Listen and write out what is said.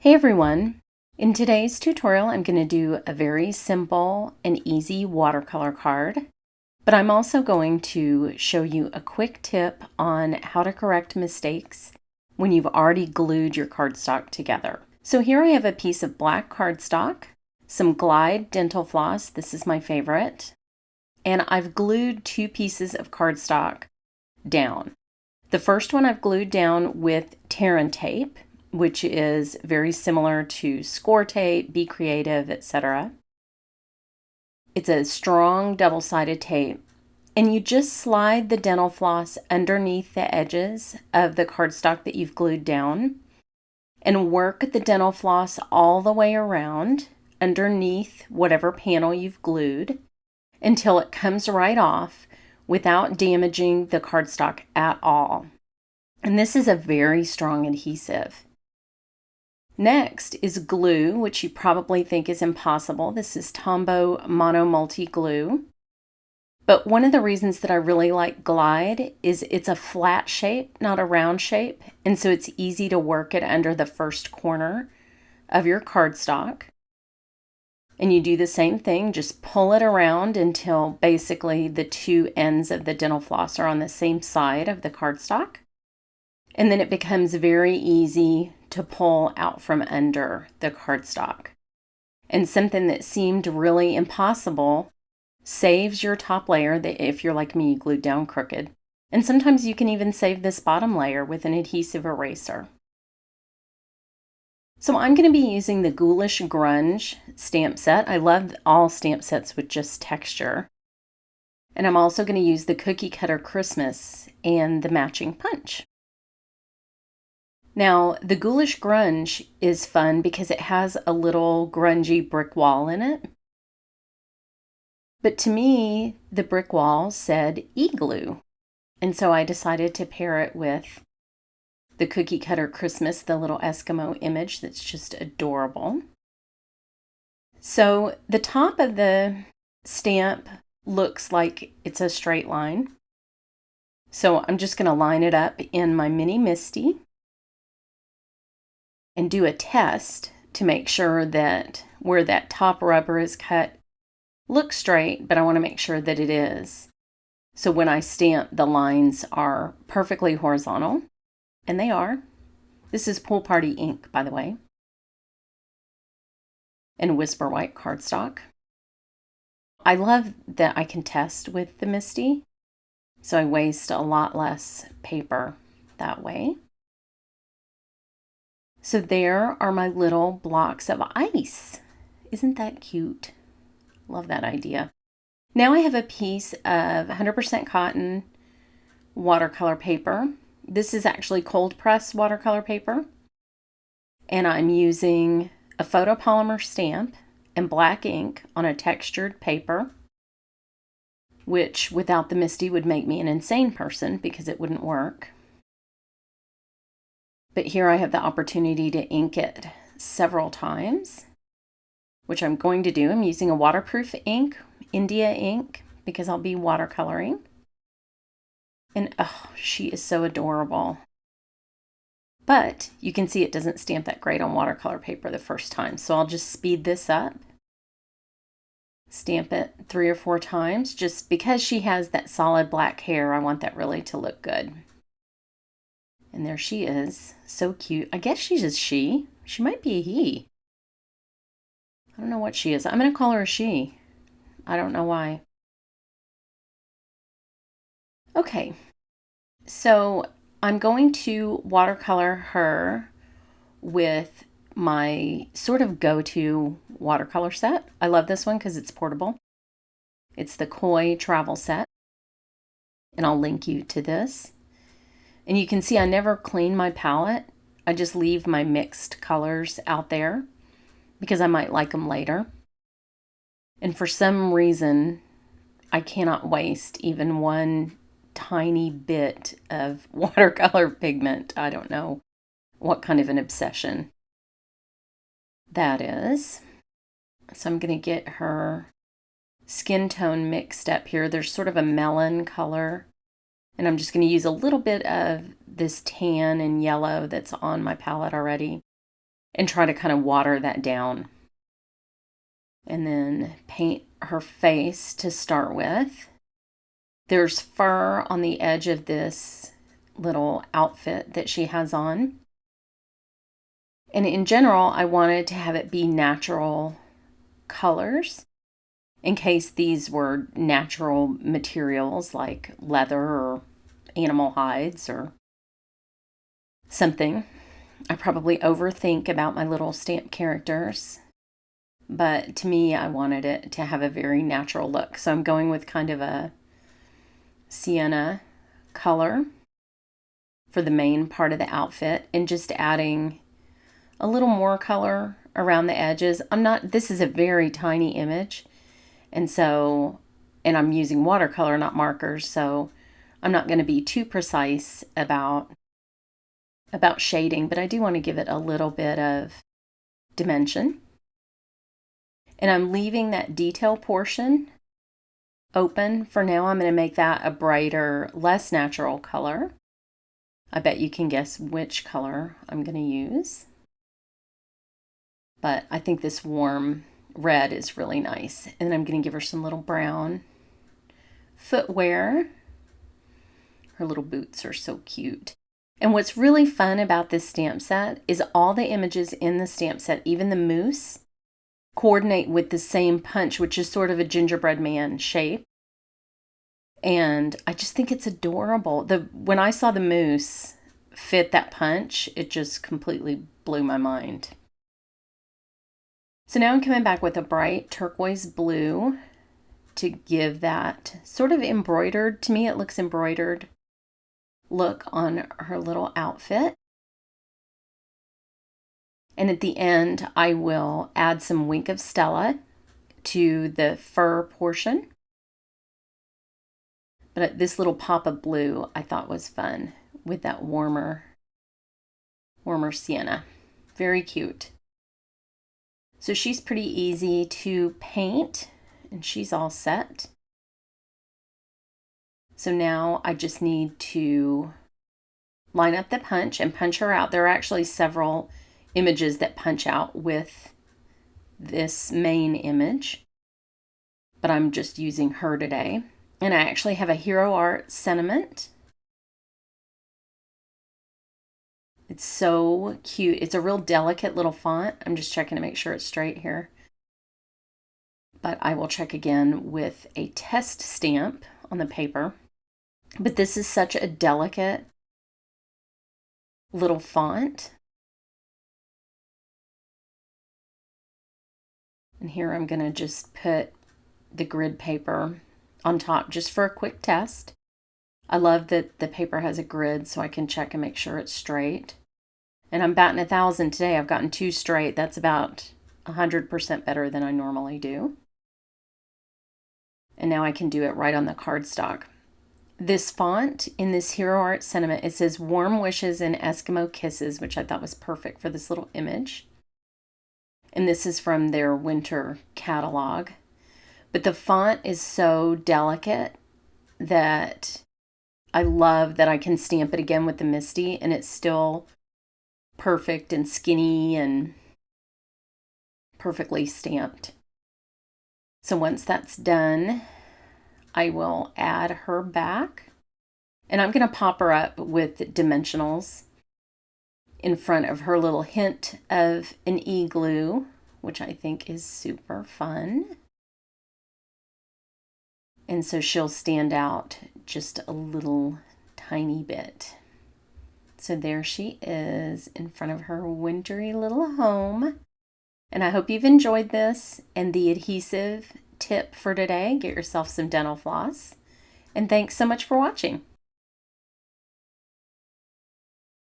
Hey everyone! In today's tutorial, I'm going to do a very simple and easy watercolor card, but I'm also going to show you a quick tip on how to correct mistakes when you've already glued your cardstock together. So here I have a piece of black cardstock, some Glide dental floss, this is my favorite, and I've glued two pieces of cardstock down. The first one I've glued down with Terran tape, which is very similar to score tape, Be Creative, etc. It's a strong double-sided tape, and you just slide the dental floss underneath the edges of the cardstock that you've glued down and work the dental floss all the way around underneath whatever panel you've glued until it comes right off without damaging the cardstock at all. And this is a very strong adhesive. Next is glue, which you probably think is impossible. This is Tombow Mono Multi Glue. But one of the reasons that I really like Glide is it's a flat shape, not a round shape, and so it's easy to work it under the first corner of your cardstock. And you do the same thing, just pull it around until basically the two ends of the dental floss are on the same side of the cardstock. And then it becomes very easy to pull out from under the cardstock. And something that seemed really impossible saves your top layer that if you're like me, you glued down crooked. And sometimes you can even save this bottom layer with an adhesive eraser. So I'm going to be using the Ghoulish Grunge stamp set. I love all stamp sets with just texture. And I'm also going to use the Cookie Cutter Christmas and the matching punch. Now, the Ghoulish Grunge is fun because it has a little grungy brick wall in it. But to me, the brick wall said igloo. And so I decided to pair it with the Cookie Cutter Christmas, the little Eskimo image that's just adorable. So the top of the stamp looks like it's a straight line. So I'm just going to line it up in my Mini Misti and do a test to make sure that where that top rubber is cut looks straight, but I want to make sure that it is. So when I stamp, the lines are perfectly horizontal, and they are. This is Pool Party ink, by the way, and Whisper White cardstock. I love that I can test with the Misti, so I waste a lot less paper that way. So there are my little blocks of ice. Isn't that cute? Love that idea. Now I have a piece of 100% cotton watercolor paper. This is actually cold press watercolor paper. And I'm using a photopolymer stamp and black ink on a textured paper, which without the Misti would make me an insane person because it wouldn't work. But here I have the opportunity to ink it several times, which I'm going to do. I'm using a waterproof ink, India ink, because I'll be watercoloring. And oh, she is so adorable. But you can see it doesn't stamp that great on watercolor paper the first time. So I'll just speed this up. Stamp it 3 or 4 times. Just because she has that solid black hair, I want that really to look good. And there she is. So cute. I guess she's a she. She might be a he. I don't know what she is. I'm going to call her a she. I don't know why. Okay. So I'm going to watercolor her with my sort of go-to watercolor set. I love this one because it's portable. It's the Koi travel set. And I'll link you to this. And you can see I never clean my palette. I just leave my mixed colors out there because I might like them later. And for some reason, I cannot waste even one tiny bit of watercolor pigment. I don't know what kind of an obsession that is. So I'm going to get her skin tone mixed up here. There's sort of a melon color. And I'm just going to use a little bit of this tan and yellow that's on my palette already and try to kind of water that down. And then paint her face to start with. There's fur on the edge of this little outfit that she has on. And in general, I wanted to have it be natural colors in case these were natural materials like leather or animal hides or something. I probably overthink about my little stamp characters, but to me, I wanted it to have a very natural look. So I'm going with kind of a sienna color for the main part of the outfit and just adding a little more color around the edges. This is a very tiny image, and I'm using watercolor, not markers, so I'm not going to be too precise about shading, but I do want to give it a little bit of dimension. And I'm leaving that detail portion open for now. I'm going to make that a brighter, less natural color. I bet you can guess which color I'm going to use. But I think this warm red is really nice. And then I'm going to give her some little brown footwear. Her little boots are so cute. And what's really fun about this stamp set is all the images in the stamp set, even the moose, coordinate with the same punch, which is sort of a gingerbread man shape. And I just think it's adorable. When I saw the moose fit that punch, it just completely blew my mind. So now I'm coming back with a bright turquoise blue to give that sort of embroidered, to me it looks embroidered, look on her little outfit. And at the end, I will add some Wink of Stella to the fur portion. But this little pop of blue I thought was fun with that warmer sienna. Very cute. So she's pretty easy to paint, and she's all set. So now I just need to line up the punch and punch her out. There are actually several images that punch out with this main image, but I'm just using her today. And I actually have a Hero Art sentiment. It's so cute. It's a real delicate little font. I'm just checking to make sure it's straight here. But I will check again with a test stamp on the paper. But this is such a delicate little font. And here I'm going to just put the grid paper on top just for a quick test. I love that the paper has a grid so I can check and make sure it's straight. And I'm batting 1,000 today. I've gotten 2 straight. That's about 100% better than I normally do. And now I can do it right on the cardstock. This font in this Hero Art sentiment, it says Warm Wishes and Eskimo Kisses, which I thought was perfect for this little image. And this is from their winter catalog. But the font is so delicate that I love that I can stamp it again with the Misty, and it's still perfect and skinny and perfectly stamped. So once that's done, I will add her back, and I'm going to pop her up with dimensionals in front of her little hint of an igloo, which I think is super fun. And so she'll stand out just a little tiny bit. So there she is in front of her wintry little home. And I hope you've enjoyed this and the adhesive tip for today. Get yourself some dental floss. And thanks so much for watching.